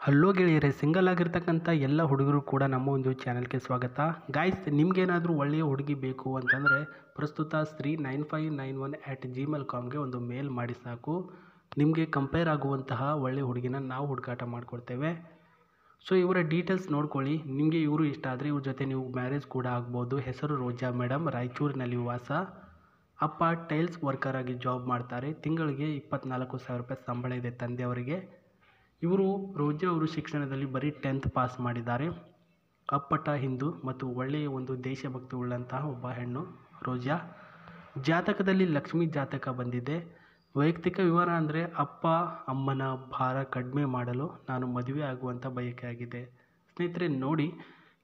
Hello ಗೆಳೆಯರೆ, single ಆಗಿರ್ತಕ್ಕಂಥ ಎಲ್ಲ ಹುಡುಗರು ಕೂಡ ನಮ್ಮ ಒಂದು ಚಾನಲ್ಗೆ ಸ್ವಾಗತ. ಗಾಯ್ಸ್, ನಿಮಗೇನಾದರೂ ಒಳ್ಳೆಯ ಹುಡುಗಿ ಬೇಕು ಅಂತಂದರೆ ಪ್ರಸ್ತುತ Sri9591@gmail.comಗೆ ಒಂದು ಮೇಲ್ ಮಾಡಿ ಸಾಕು. ನಿಮಗೆ ಕಂಪೇರ್ ಆಗುವಂತಹ ಒಳ್ಳೆಯ ಹುಡುಗಿನ ನಾವು ಹುಡುಕಾಟ ಮಾಡಿಕೊಡ್ತೇವೆ. ಸೊ ಇವರ ಡೀಟೇಲ್ಸ್ ನೋಡ್ಕೊಳ್ಳಿ. ನಿಮಗೆ ಇವರು ಇಷ್ಟ ಆದರೆ ಇವ್ರ ಜೊತೆ ನೀವು ಮ್ಯಾರೇಜ್ ಕೂಡ ಆಗ್ಬೋದು. ಹೆಸರು ರೋಜಾ ಮೇಡಮ್, ರಾಯಚೂರಿನಲ್ಲಿ ವಾಸ. ಅಪ್ಪ ಟೈಲ್ಸ್ ವರ್ಕರ್ ಆಗಿ ಜಾಬ್ ಮಾಡ್ತಾರೆ. ತಿಂಗಳಿಗೆ 24,000 ರೂಪಾಯಿ ಸಂಬಳ ಇದೆ ತಂದೆಯವರಿಗೆ. ಇವರು ರೋಜಾ ಅವರು ಶಿಕ್ಷಣದಲ್ಲಿ ಬರೀ 10th ಪಾಸ್ ಮಾಡಿದ್ದಾರೆ. ಅಪ್ಪಟ ಹಿಂದೂ ಮತ್ತು ಒಳ್ಳೆಯ ಒಂದು ದೇಶಭಕ್ತಿ ಉಳ್ಳಂತಹ ಒಬ್ಬ ಹೆಣ್ಣು ರೋಜಾ. ಜಾತಕದಲ್ಲಿ ಲಕ್ಷ್ಮಿ ಜಾತಕ ಬಂದಿದೆ. ವೈಯಕ್ತಿಕ ವಿವರ ಅಂದರೆ ಅಪ್ಪ ಅಮ್ಮನ ಭಾರ ಕಡಿಮೆ ಮಾಡಲು ನಾನು ಮದುವೆ ಆಗುವಂಥ ಬಯಕೆಯಾಗಿದೆ. ಸ್ನೇಹಿತರೆ ನೋಡಿ,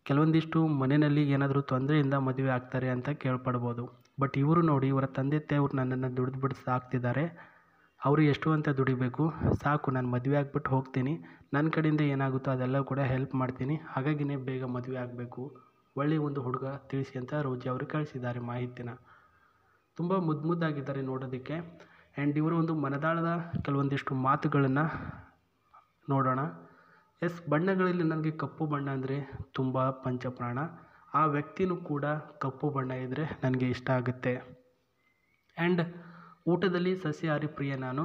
ಕೆಲವೊಂದಿಷ್ಟು ಮನೆಯಲ್ಲಿ ಏನಾದರೂ ತೊಂದರೆಯಿಂದ ಮದುವೆ ಆಗ್ತಾರೆ ಅಂತ ಕೇಳ್ಪಡ್ಬೋದು. ಬಟ್ ಇವರು ನೋಡಿ, ಇವರ ತಂದೆ ತಾಯಿಯವರು ನನ್ನನ್ನು ದುಡಿದು ಸಾಕ್ತಿದ್ದಾರೆ. ಅವರು ಎಷ್ಟು ಅಂತ ದುಡಿಬೇಕು, ಸಾಕು ನಾನು ಮದುವೆ ಆಗಿಬಿಟ್ಟು ಹೋಗ್ತೀನಿ, ನನ್ನ ಕಡೆಯಿಂದ ಏನಾಗುತ್ತೋ ಅದೆಲ್ಲ ಕೂಡ ಹೆಲ್ಪ್ ಮಾಡ್ತೀನಿ, ಹಾಗಾಗಿನೇ ಬೇಗ ಮದುವೆ ಆಗಬೇಕು, ಒಳ್ಳೆಯ ಒಂದು ಹುಡುಗ ತಿಳಿಸಿ ಅಂತ ರೋಜಾ ಅವರು ಕಳಿಸಿದ್ದಾರೆ ಮಾಹಿತಿನ. ತುಂಬ ಮುದ್ದಾಗಿದ್ದಾರೆ ನೋಡೋದಕ್ಕೆ. ಆ್ಯಂಡ್ ಇವರ ಒಂದು ಮನದಾಳದ ಕೆಲವೊಂದಿಷ್ಟು ಮಾತುಗಳನ್ನು ನೋಡೋಣ. ಬಣ್ಣಗಳಲ್ಲಿ ನನಗೆ ಕಪ್ಪು ಬಣ್ಣ ಅಂದರೆ ತುಂಬ ಪಂಚಪ್ರಾಣ. ಆ ವ್ಯಕ್ತಿನೂ ಕೂಡ ಕಪ್ಪು ಬಣ್ಣ ಇದ್ದರೆ ನನಗೆ ಇಷ್ಟ ಆಗುತ್ತೆ. ಆ್ಯಂಡ್ ಊಟದಲ್ಲಿ ಸಸ್ಯಾಹಾರಿ ಪ್ರಿಯ ನಾನು.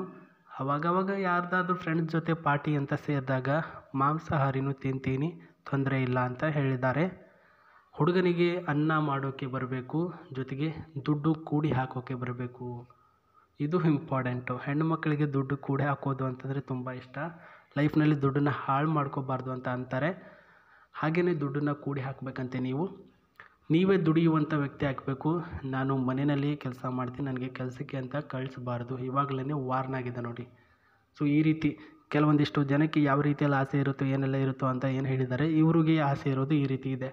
ಅವಾಗವಾಗ ಯಾರ್ದಾದ್ರೂ ಫ್ರೆಂಡ್ಸ್ ಜೊತೆ ಪಾರ್ಟಿ ಅಂತ ಸೇರಿದಾಗ ಮಾಂಸಾಹಾರಿನೂ ತಿಂತೀನಿ, ತೊಂದರೆ ಇಲ್ಲ ಅಂತ ಹೇಳಿದ್ದಾರೆ. ಹುಡುಗನಿಗೆ ಅನ್ನ ಮಾಡೋಕ್ಕೆ ಬರಬೇಕು, ಜೊತೆಗೆ ದುಡ್ಡು ಕೂಡಿ ಹಾಕೋಕ್ಕೆ ಬರಬೇಕು. ಇದು ಇಂಪಾರ್ಟೆಂಟು. ಹೆಣ್ಣು ಮಕ್ಕಳಿಗೆ ದುಡ್ಡು ಕೂಡಿ ಹಾಕೋದು ಅಂತಂದರೆ ತುಂಬ ಇಷ್ಟ. ಲೈಫ್ನಲ್ಲಿ ದುಡ್ಡನ್ನು ಹಾಳು ಮಾಡ್ಕೋಬಾರ್ದು ಅಂತ ಅಂತಾರೆ. ಹಾಗೆಯೇ ದುಡ್ಡನ್ನು ಕೂಡಿ ಹಾಕಬೇಕಂತೆ ನೀವೇ ದುಡಿಯುವಂಥ ವ್ಯಕ್ತಿ ಆಗಬೇಕು. ನಾನು ಮನೆಯಲ್ಲಿ ಕೆಲಸ ಮಾಡ್ತೀನಿ, ನನಗೆ ಕೆಲಸಕ್ಕೆ ಅಂತ ಕಳಿಸಬಾರ್ದು. ಇವಾಗಲೇ ವಾರ್ನಾಗಿದೆ ನೋಡಿ. ಸೊ ಈ ರೀತಿ ಕೆಲವೊಂದಿಷ್ಟು ಜನಕ್ಕೆ ಯಾವ ರೀತಿಯಲ್ಲಿ ಆಸೆ ಇರುತ್ತೋ ಏನೆಲ್ಲ ಇರುತ್ತೋ ಅಂತ ಏನು ಹೇಳಿದ್ದಾರೆ, ಇವ್ರಿಗೆ ಆಸೆ ಇರೋದು ಈ ರೀತಿ ಇದೆ.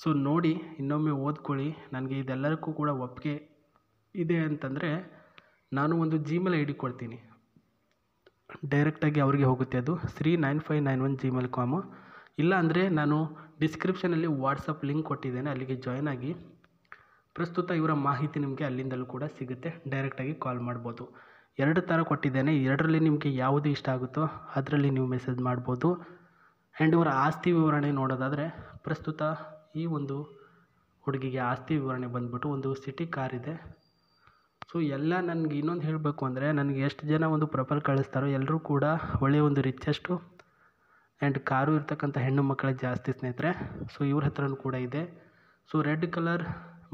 ಸೊ ನೋಡಿ, ಇನ್ನೊಮ್ಮೆ ಓದ್ಕೊಳ್ಳಿ. ನನಗೆ ಇದೆಲ್ಲರಿಗೂ ಕೂಡ ಒಪ್ಪಿಗೆ ಇದೆ ಅಂತಂದರೆ ನಾನು ಒಂದು Gmail ID ಕೊಡ್ತೀನಿ, ಡೈರೆಕ್ಟಾಗಿ ಅವರಿಗೆ ಹೋಗುತ್ತೆ. ಅದು Sri9591@gmail.com. ಇಲ್ಲ ಅಂದರೆ ನಾನು ಡಿಸ್ಕ್ರಿಪ್ಷನಲ್ಲಿ ವಾಟ್ಸಪ್ ಲಿಂಕ್ ಕೊಟ್ಟಿದ್ದೇನೆ, ಅಲ್ಲಿಗೆ ಜಾಯ್ನ್ ಆಗಿ. ಪ್ರಸ್ತುತ ಇವರ ಮಾಹಿತಿ ನಿಮಗೆ ಅಲ್ಲಿಂದಲೂ ಕೂಡ ಸಿಗುತ್ತೆ. ಡೈರೆಕ್ಟಾಗಿ ಕಾಲ್ ಮಾಡ್ಬೋದು. 2 ಥರ ಕೊಟ್ಟಿದ್ದೇನೆ, ಎರಡರಲ್ಲಿ ನಿಮಗೆ ಯಾವುದು ಇಷ್ಟ ಆಗುತ್ತೋ ಅದರಲ್ಲಿ ನೀವು ಮೆಸೇಜ್ ಮಾಡ್ಬೋದು. ಆ್ಯಂಡ್ ಇವರ ಆಸ್ತಿ ವಿವರಣೆ ನೋಡೋದಾದರೆ ಪ್ರಸ್ತುತ ಈ ಒಂದು ಹುಡುಗಿಗೆ ಆಸ್ತಿ ವಿವರಣೆ ಬಂದ್ಬಿಟ್ಟು ಒಂದು ಸಿಟಿ ಕಾರ್ ಇದೆ. ಸೊ ಎಲ್ಲ ನನಗೆ ಇನ್ನೊಂದು ಹೇಳಬೇಕು ಅಂದರೆ, ನನಗೆ ಎಷ್ಟು ಜನ ಒಂದು ಪ್ರೊಫೈಲ್ ಕಳಿಸ್ತಾರೋ ಎಲ್ಲರೂ ಕೂಡ ಒಳ್ಳೆಯ ಒಂದು ರಿಚೆಸ್ಟು ಆ್ಯಂಡ್ ಕಾರು ಇರ್ತಕ್ಕಂಥ ಹೆಣ್ಣು ಮಕ್ಕಳೇ ಜಾಸ್ತಿ ಸ್ನೇಹಿತರೆ. ಸೊ ಇವ್ರ ಹತ್ರನೂ ಕೂಡ ಇದೆ. ಸೊ ರೆಡ್ ಕಲರ್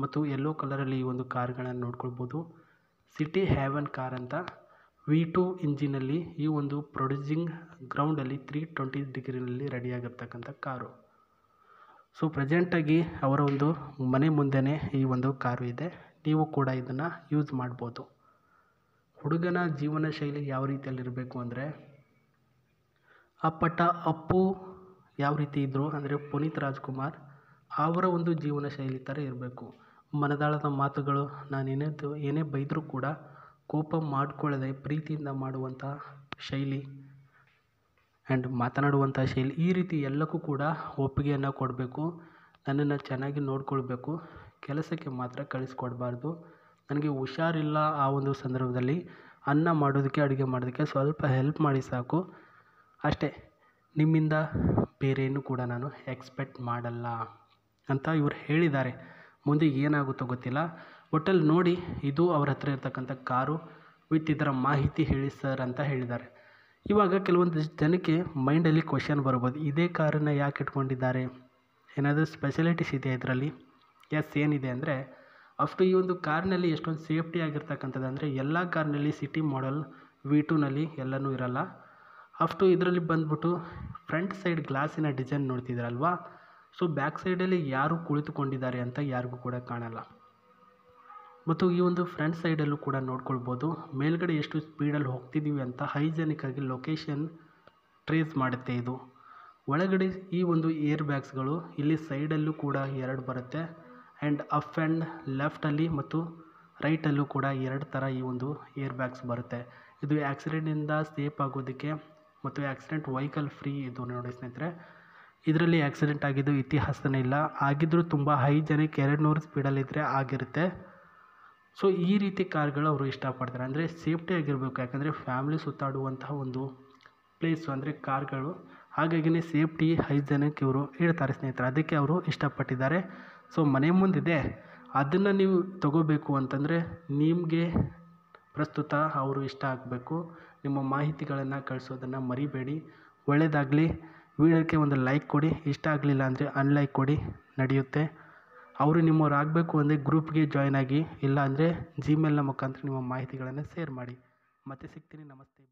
ಮತ್ತು ಯೆಲ್ಲೋ ಕಲರಲ್ಲಿ ಈ ಒಂದು ಕಾರ್ಗಳನ್ನು ನೋಡ್ಕೊಳ್ಬೋದು. ಸಿಟಿ ಹ್ಯಾವನ್ ಕಾರ್ ಅಂತ V2 ಇಂಜಿನಲ್ಲಿ ಈ ಒಂದು ಪ್ರೊಡ್ಯೂಸಿಂಗ್ ಗ್ರೌಂಡಲ್ಲಿ 320 ಡಿಗ್ರಿನಲ್ಲಿ ರೆಡಿಯಾಗಿರ್ತಕ್ಕಂಥ ಕಾರು. ಸೊ ಪ್ರೆಸೆಂಟಾಗಿ ಅವರ ಒಂದು ಮನೆ ಮುಂದೆನೇ ಈ ಒಂದು ಕಾರು ಇದೆ. ನೀವು ಕೂಡ ಇದನ್ನು ಯೂಸ್ ಮಾಡ್ಬೋದು. ಹುಡುಗನ ಜೀವನ ಶೈಲಿ ಯಾವ ರೀತಿಯಲ್ಲಿರಬೇಕು ಅಂದರೆ, ಅಪ್ಪಟ ಅಪ್ಪು ಯಾವ ರೀತಿ ಇದ್ದರು ಅಂದರೆ ಪುನೀತ್ ರಾಜ್ಕುಮಾರ್ ಅವರ ಒಂದು ಜೀವನ ಶೈಲಿ ಥರ ಇರಬೇಕು. ಮನದಾಳದ ಮಾತುಗಳು, ಏನೇ ಬೈದರೂ ಕೂಡ ಕೋಪ ಮಾಡಿಕೊಳ್ಳದೆ ಪ್ರೀತಿಯಿಂದ ಮಾಡುವಂಥ ಶೈಲಿ ಆ್ಯಂಡ್ ಮಾತನಾಡುವಂಥ ಶೈಲಿ, ಈ ರೀತಿ ಎಲ್ಲಕ್ಕೂ ಕೂಡ ಒಪ್ಪಿಗೆಯನ್ನು ಕೊಡಬೇಕು. ನನ್ನನ್ನು ಚೆನ್ನಾಗಿ ನೋಡ್ಕೊಳ್ಬೇಕು, ಕೆಲಸಕ್ಕೆ ಮಾತ್ರ ಕಳಿಸ್ಕೊಡ್ಬಾರ್ದು. ನನಗೆ ಹುಷಾರಿಲ್ಲ, ಆ ಒಂದು ಸಂದರ್ಭದಲ್ಲಿ ಅನ್ನ ಮಾಡೋದಕ್ಕೆ ಅಡುಗೆ ಮಾಡೋದಕ್ಕೆ ಸ್ವಲ್ಪ ಹೆಲ್ಪ್ ಮಾಡಿ ಸಾಕು, ಅಷ್ಟೇ, ನಿಮ್ಮಿಂದ ಬೇರೇನು ಕೂಡ ನಾನು ಎಕ್ಸ್ಪೆಕ್ಟ್ ಮಾಡಲ್ಲ ಅಂತ ಇವರು ಹೇಳಿದ್ದಾರೆ. ಮುಂದೆ ಏನಾಗುತ್ತೋ ಗೊತ್ತಿಲ್ಲ. ಒಟ್ಟಲ್ಲಿ ನೋಡಿ, ಇದು ಅವ್ರ ಹತ್ರ ಇರ್ತಕ್ಕಂಥ ಕಾರು ವಿತ್ ಇದರ ಮಾಹಿತಿ ಹೇಳಿ ಸರ್ ಅಂತ ಹೇಳಿದ್ದಾರೆ. ಇವಾಗ ಕೆಲವೊಂದಿಷ್ಟು ಜನಕ್ಕೆ ಮೈಂಡಲ್ಲಿ ಕ್ವಶನ್ ಬರ್ಬೋದು, ಇದೇ ಕಾರನ್ನು ಯಾಕೆ ಇಟ್ಕೊಂಡಿದ್ದಾರೆ, ಏನಾದರೂ ಸ್ಪೆಷಾಲಿಟೀಸ್ ಇದೆ ಇದರಲ್ಲಿ? ಏನಿದೆ ಅಂದರೆ, ಈ ಒಂದು ಕಾರ್ನಲ್ಲಿ ಎಷ್ಟೊಂದು ಸೇಫ್ಟಿ ಆಗಿರ್ತಕ್ಕಂಥದ್ದು ಅಂದರೆ, ಎಲ್ಲ ಕಾರ್ನಲ್ಲಿ ಸಿಟಿ ಮಾಡೆಲ್ V2ನಲ್ಲಿ ಎಲ್ಲನೂ ಇರಲ್ಲ. ಇದರಲ್ಲಿ ಬಂದ್ಬಿಟ್ಟು ಫ್ರಂಟ್ ಸೈಡ್ ಗ್ಲಾಸಿನ ಡಿಸೈನ್ ನೋಡ್ತಿದ್ದೀರಲ್ವಾ, ಸೊ ಬ್ಯಾಕ್ ಸೈಡಲ್ಲಿ ಯಾರು ಕುಳಿತುಕೊಂಡಿದ್ದಾರೆ ಅಂತ ಯಾರಿಗೂ ಕೂಡ ಕಾಣಲ್ಲ. ಮತ್ತು ಈ ಒಂದು ಫ್ರಂಟ್ ಸೈಡಲ್ಲೂ ಕೂಡ ನೋಡ್ಕೊಳ್ಬೋದು ಮೇಲ್ಗಡೆ ಎಷ್ಟು ಸ್ಪೀಡಲ್ಲಿ ಹೋಗ್ತಿದ್ದೀವಿ ಅಂತ ಹೈಜೆನಿಕ್ಕಾಗಿ ಲೊಕೇಶನ್ ಟ್ರೇಸ್ ಮಾಡುತ್ತೆ ಇದು. ಒಳಗಡೆ ಈ ಒಂದು ಏರ್ ಬ್ಯಾಗ್ಸ್ಗಳು ಇಲ್ಲಿ ಸೈಡಲ್ಲೂ ಕೂಡ 2 ಬರುತ್ತೆ. ಆ್ಯಂಡ್ ಅಪ್ ಆ್ಯಂಡ್ ಲೆಫ್ಟಲ್ಲಿ ಮತ್ತು ರೈಟಲ್ಲೂ ಕೂಡ 2 ಥರ ಈ ಒಂದು ಏರ್ ಬ್ಯಾಗ್ಸ್ ಬರುತ್ತೆ. ಇದು ಆಕ್ಸಿಡೆಂಟಿಂದ ಸೇಫ್ ಆಗೋದಕ್ಕೆ ಮತ್ತು ಆಕ್ಸಿಡೆಂಟ್ ವೆಹಿಕಲ್ ಫ್ರೀ ಇದು ನೋಡಿ ಸ್ನೇಹಿತರೆ. ಇದರಲ್ಲಿ ಆಕ್ಸಿಡೆಂಟ್ ಆಗಿದ್ದು ಇತಿಹಾಸನೇ ಇಲ್ಲ, ಆಗಿದ್ದರೂ ತುಂಬ ಹೈಜೆನಿಕ್ 200 ಸ್ಪೀಡಲ್ಲಿದ್ದರೆ ಆಗಿರುತ್ತೆ. ಸೊ ಈ ರೀತಿ ಕಾರ್ಗಳು ಅವರು ಇಷ್ಟಪಡ್ತಾರೆ, ಅಂದರೆ ಸೇಫ್ಟಿ ಆಗಿರಬೇಕು. ಯಾಕಂದರೆ ಫ್ಯಾಮಿಲಿ ಸುತ್ತಾಡುವಂತಹ ಒಂದು ಪ್ಲೇಸು ಅಂದರೆ ಕಾರ್ಗಳು. ಹಾಗಾಗಿನೇ ಸೇಫ್ಟಿ ಹೈಜೆನಿಕ್ ಇವರು ಹೇಳ್ತಾರೆ ಸ್ನೇಹಿತರೆ, ಅದಕ್ಕೆ ಅವರು ಇಷ್ಟಪಟ್ಟಿದ್ದಾರೆ. ಸೊ ಮನೆ ಮುಂದಿದೆ, ಅದನ್ನು ನೀವು ತಗೋಬೇಕು ಅಂತಂದರೆ ನಿಮಗೆ ಪ್ರಸ್ತುತ ಅವರು ಇಷ್ಟ ಆಗಬೇಕು. ನಿಮ್ಮ ಮಾಹಿತಿಗಳನ್ನು ಕಳಿಸೋದನ್ನು ಮರಿಬೇಡಿ. ಒಳ್ಳೆಯದಾಗಲಿ. ವಿಡಿಯೋಕ್ಕೆ ಒಂದು ಲೈಕ್ ಕೊಡಿ, ಇಷ್ಟ ಆಗಲಿಲ್ಲ ಅಂದರೆ ಅನ್ಲೈಕ್ ಕೊಡಿ, ನಡೆಯುತ್ತೆ. ಅವರು ನಿಮ್ಮವ್ರು ಆಗಬೇಕು ಅಂದರೆ ಗ್ರೂಪ್ಗೆ ಜಾಯ್ನ್ ಆಗಿ, ಇಲ್ಲ ಅಂದರೆ ಜಿಮೇಲ್ನ ಮುಖಾಂತರ ನಿಮ್ಮ ಮಾಹಿತಿಗಳನ್ನು ಶೇರ್ ಮಾಡಿ. ಮತ್ತೆ ಸಿಗ್ತೀನಿ. ನಮಸ್ತೆ.